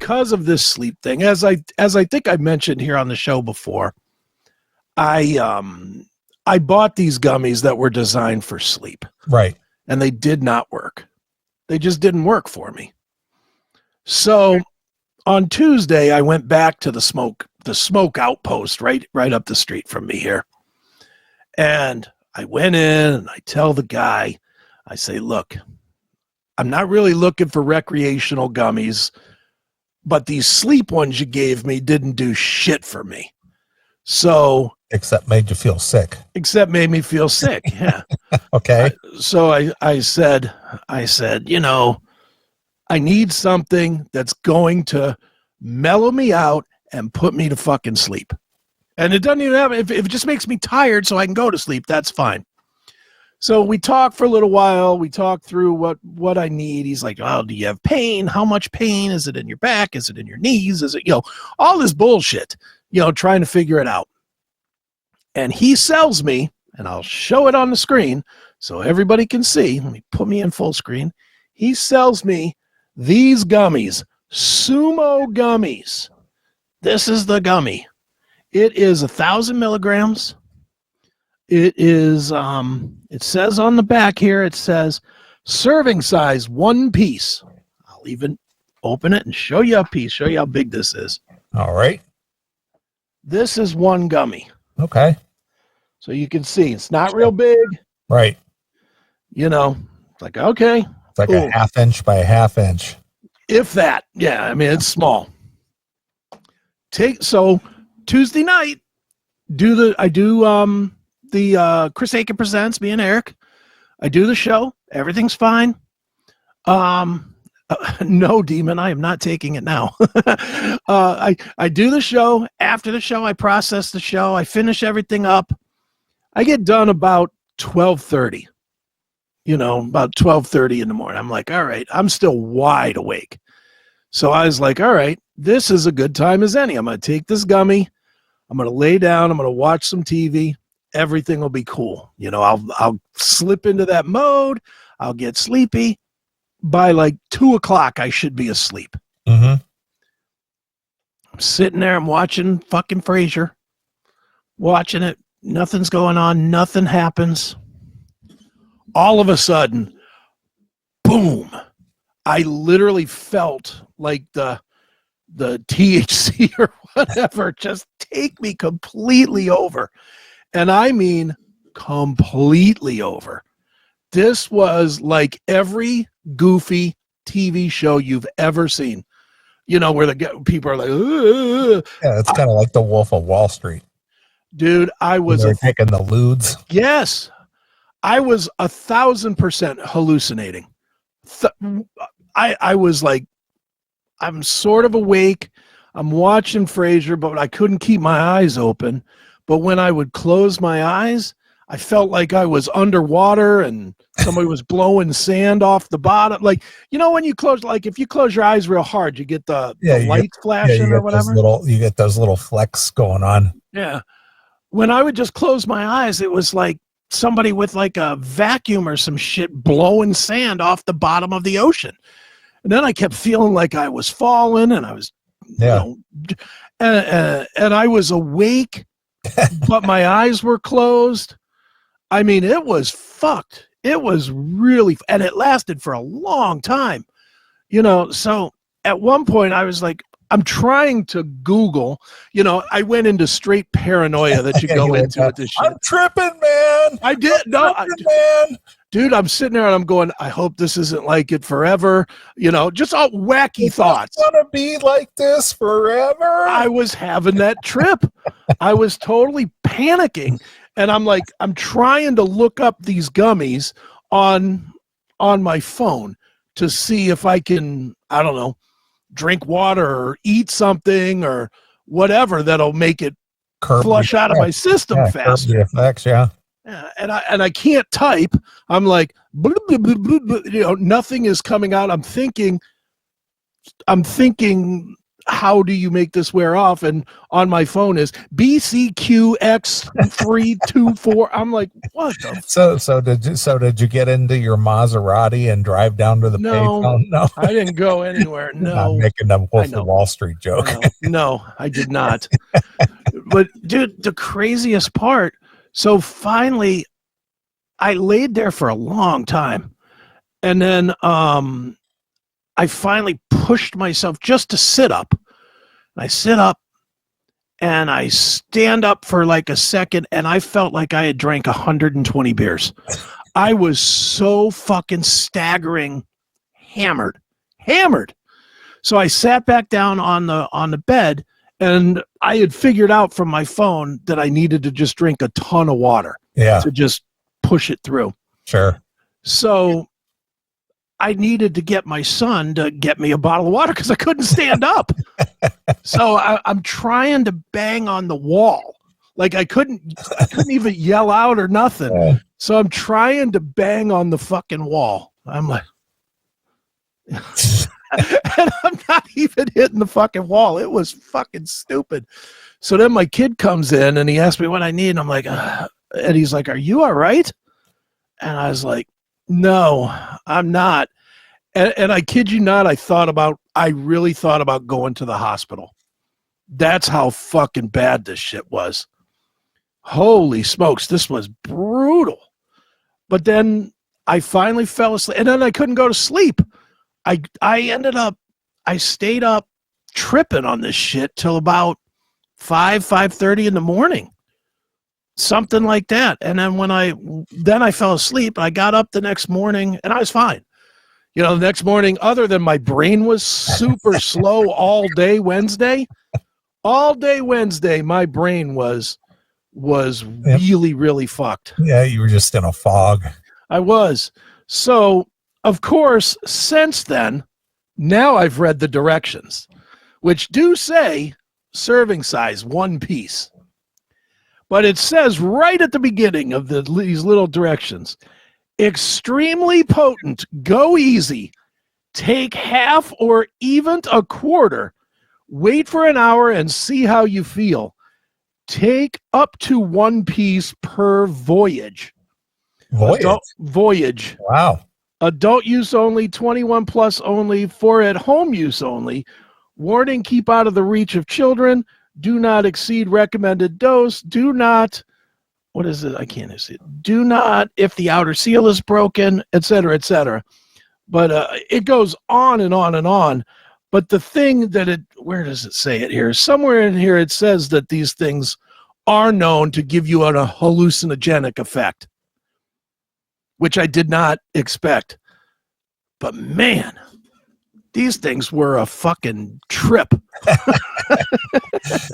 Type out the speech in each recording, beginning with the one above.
because of this sleep thing, as I think I mentioned here on the show before, I bought these gummies that were designed for sleep. Right. And they did not work. They just didn't work for me. So on Tuesday, I went back to the smoke outpost right up the street from me here. And I went in and I tell the guy, I say, look, I'm not really looking for recreational gummies, but these sleep ones you gave me didn't do shit for me. So except made you feel sick. Except made me feel sick. Yeah. Okay. So I said, you know, I need something that's going to mellow me out and put me to fucking sleep. And it doesn't even have, if it just makes me tired so I can go to sleep, that's fine. So we talked for a little while. We talked through what I need. He's like, oh, do you have pain? How much pain? Is it in your back? Is it in your knees? Is it, you know, all this bullshit, you know, trying to figure it out. And he sells me, and I'll show it on the screen so everybody can see. Let me put me in full screen. He sells me these gummies, Sumo gummies. This is the gummy. It is 1,000 milligrams. It is, it says on the back here, it says serving size, 1 piece. I'll even open it and show you a piece, show you how big this is. All right. This is 1 gummy. Okay. So you can see it's not real big. Right. You know, it's like, okay. It's like a 1/2 inch by a 1/2 inch. If that. Yeah, I mean, it's small. So Tuesday night, I do the Chris Akin Presents, me and Eric. I do the show. Everything's fine. No, Demon, I am not taking it now. I do the show. After the show, I process the show. I finish everything up. I get done about 12:30. You know, about 12:30 in the morning. I'm like, all right, I'm still wide awake. So I was like, all right, this is a good time as any. I'm going to take this gummy. I'm going to lay down. I'm going to watch some TV. Everything will be cool. You know, I'll slip into that mode. I'll get sleepy. By like 2 o'clock, I should be asleep. Mm-hmm. I'm sitting there. I'm watching fucking Frasier. Watching it. Nothing's going on. Nothing happens. All of a sudden, boom. I literally felt like the THC or whatever just take me completely over. And I mean completely over. This was like every goofy TV show you've ever seen. You know, where the people are like, ugh. Yeah, it's kind of like the Wolf of Wall Street. Dude, I was taking the lewds. Yes. I was 1,000% hallucinating. I was like, I'm sort of awake. I'm watching Frasier, but I couldn't keep my eyes open. But when I would close my eyes, I felt like I was underwater and somebody was blowing sand off the bottom. Like, you know, when you close, like if you close your eyes real hard, you get the lights flashing or whatever. You get those little flecks going on. Yeah. When I would just close my eyes, it was like somebody with like a vacuum or some shit blowing sand off the bottom of the ocean. And then I kept feeling like I was falling and I was, you know, and I was awake, but my eyes were closed. I mean, it was fucked. It was really, and it lasted for a long time, you know. So at one point I was like, I'm trying to Google, you know, I went into straight paranoia that you go into with this shit. I'm tripping, man. I did. Man. Dude, I'm sitting there and I'm going, I hope this isn't like it forever. You know, just all wacky thoughts. It's gonna be like this forever. I was having that trip. I was totally panicking. And I'm like, I'm trying to look up these gummies on my phone to see if I can, I don't know, drink water or eat something or whatever that'll make it flush out of my system faster. The effects, yeah. Yeah, and I can't type. I'm like, blah, blah, blah, blah, blah, you know, nothing is coming out. I'm thinking how do you make this wear off? And on my phone is BCQX324. I'm like, what the? So did you get into your Maserati and drive down to the payphone? No, I didn't go anywhere. No, I'm making a Wolf of Wall Street joke. No, I did not. But dude, the craziest part. So finally, I laid there for a long time, and then I finally pushed myself just to sit up. I sit up and I stand up for like a second, and I felt like I had drank 120 beers. I was so fucking staggering, hammered. So I sat back down on the bed, and I had figured out from my phone that I needed to just drink a ton of water to just push it through. Sure. So I needed to get my son to get me a bottle of water because I couldn't stand up. So I'm trying to bang on the wall. Like I couldn't even yell out or nothing. Yeah. So I'm trying to bang on the fucking wall. I'm like, and I'm not even hitting the fucking wall. It was fucking stupid. So then my kid comes in and he asked me what I need. And I'm like, and he's like, are you all right? And I was like, no, I'm not. And I kid you not, I really thought about going to the hospital. That's how fucking bad this shit was. Holy smokes, this was brutal. But then I finally fell asleep, and then I couldn't go to sleep. I stayed up tripping on this shit till about 5:30 in the morning. Something like that. And then I fell asleep. I got up the next morning and I was fine. You know, the next morning, other than my brain was super slow all day Wednesday, my brain was really, really fucked. Yeah, you were just in a fog. I was. So, of course, since then, now I've read the directions, which do say serving size 1 piece. But it says right at the beginning of these little directions, extremely potent, go easy, take half or even a quarter, wait for an hour and see how you feel. Take up to 1 piece per voyage. Voyage. Wow. Adult use only, 21 plus only, for at home use only. Warning, keep out of the reach of children. Do not exceed recommended dose. Do not, what is it? I can't see it. Do not, if the outer seal is broken, etc., etc. But it goes on and on and on. But the thing that where does it say it here? Somewhere in here it says that these things are known to give you a hallucinogenic effect, which I did not expect. But man, these things were a fucking trip.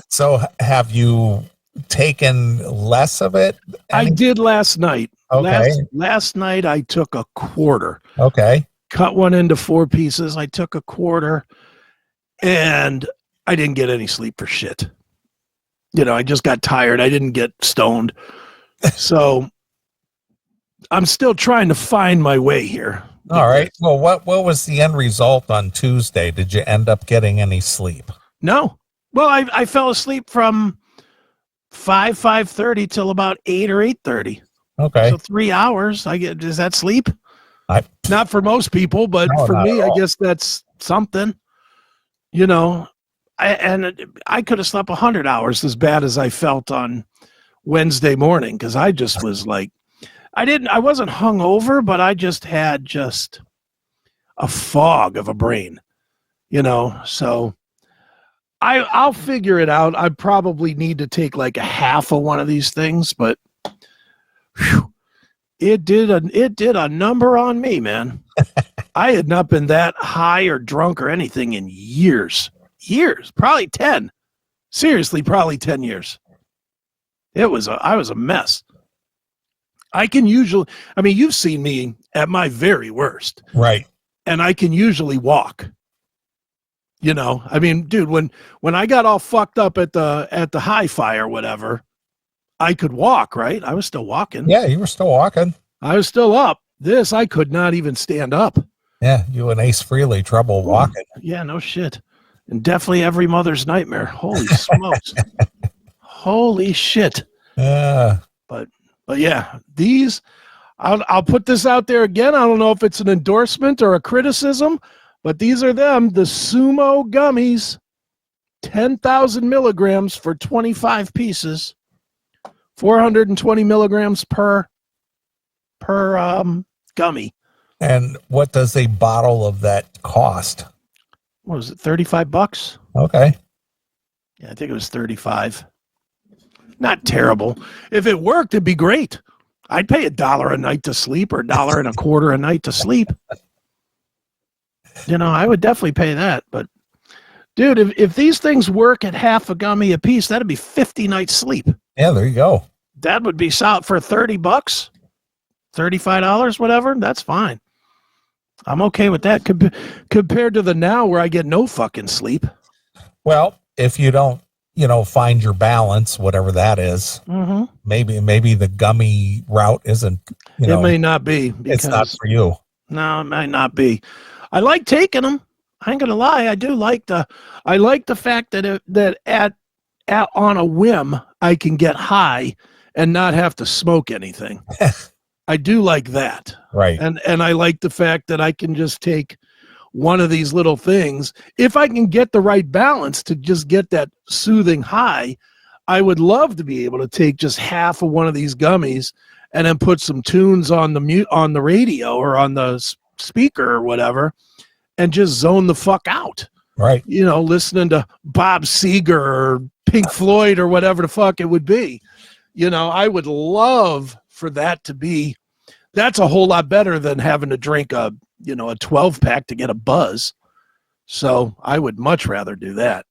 So have you taken less of it? I did last night. Okay. Last night I took a quarter. Okay. Cut one into 4 pieces. I took a quarter and I didn't get any sleep for shit. You know, I just got tired. I didn't get stoned. So I'm still trying to find my way here. All right. Well, what was the end result on Tuesday? Did you end up getting any sleep? No. Well, I fell asleep from 5:30 till about 8 or 8:30. Okay. So 3 hours. Is that sleep? Not for most people, but No, for me, I all. guess that's something. You know, I could have slept 100 hours as bad as I felt on Wednesday morning, because I just was like, I wasn't hungover, but I just had a fog of a brain, you know. So I'll figure it out. I probably need to take like a half of one of these things, but whew, it did a number on me, man. I had not been that high or drunk or anything in years, probably 10. Seriously, probably 10 years. I was a mess. You've seen me at my very worst. Right. And I can usually walk. You know, I mean, dude, when I got all fucked up at the hi-fi or whatever, I could walk, right? I was still walking. Yeah, you were still walking. I was still up. This, I could not even stand up. Yeah, you and Ace Frehley trouble walking. Yeah, no shit. and definitely every mother's nightmare. Holy smokes. Holy shit. But yeah, these, I'll put this out there again. I don't know if it's an endorsement or a criticism, but these are them, the Sumo Gummies, 10,000 milligrams for 25 pieces, 420 milligrams per gummy. And what does a bottle of that cost? What was it, $35? Okay. Yeah, I think it was 35. Not terrible. If it worked, it'd be great. I'd pay $1 a night to sleep or $1.25 a night to sleep. You know, I would definitely pay that. But, dude, if these things work at half a gummy a piece, that'd be 50 nights sleep. Yeah, there you go. That would be solid for $30, $35, whatever. That's fine. I'm okay with that compared to the now where I get no fucking sleep. Well, if you don't, find your balance, whatever that is, maybe the gummy route isn't, it may not be. It's not for you. No, it might not be. I like taking them. I ain't gonna lie. I do like the fact that at on a whim I can get high and not have to smoke anything. I do like that. Right. And I like the fact that I can just take one of these little things. If I can get the right balance to just get that soothing high, I would love to be able to take just half of one of these gummies and then put some tunes on the radio or on the speaker or whatever and just zone the fuck out. Right. Listening to Bob Seger or Pink Floyd or whatever the fuck it would be. I would love for that to be, that's a whole lot better than having to drink a 12 pack to get a buzz. So I would much rather do that.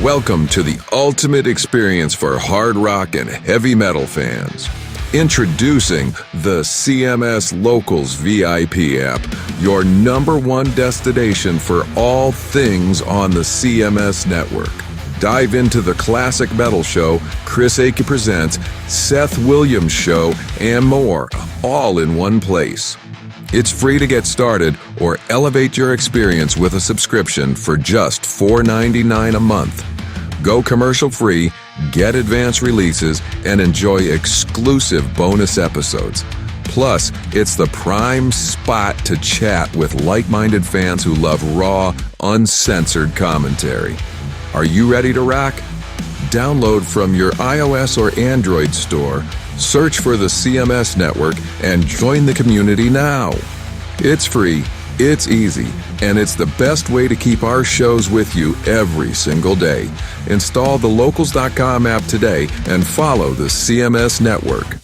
Welcome to the ultimate experience for hard rock and heavy metal fans. Introducing the CMS Locals VIP app, your #1 destination for all things on the CMS network. Dive into the classic metal show, CHRIS AKIN Presents, Seth Williams Show, and more, all in one place. It's free to get started or elevate your experience with a subscription for just $4.99 a month. Go commercial free, get advanced releases, and enjoy exclusive bonus episodes. Plus, it's the prime spot to chat with like-minded fans who love raw, uncensored commentary. Are you ready to rock? Download from your iOS or Android store, search for the CMS network, and join the community now. It's free, it's easy, and it's the best way to keep our shows with you every single day. Install the Locals.com app today and follow the CMS network.